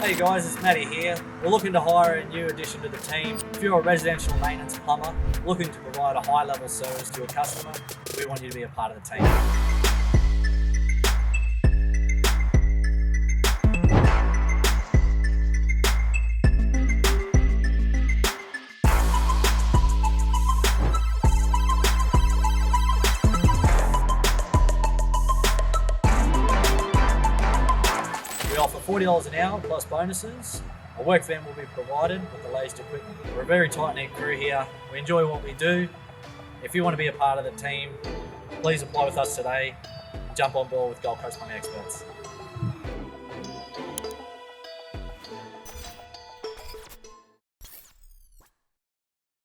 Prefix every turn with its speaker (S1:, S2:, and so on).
S1: Hey guys, it's Matty here. We're looking to hire a new addition to the team. If you're a residential maintenance plumber looking to provide a high level service to a customer, we want you to be a part of the team. We offer $40 an hour plus bonuses. A work van will be provided with the latest equipment. We're a very tight-knit crew here. We enjoy what we do. If you want to be a part of the team, please apply with us today and jump on board with Gold Coast Plumbing Experts.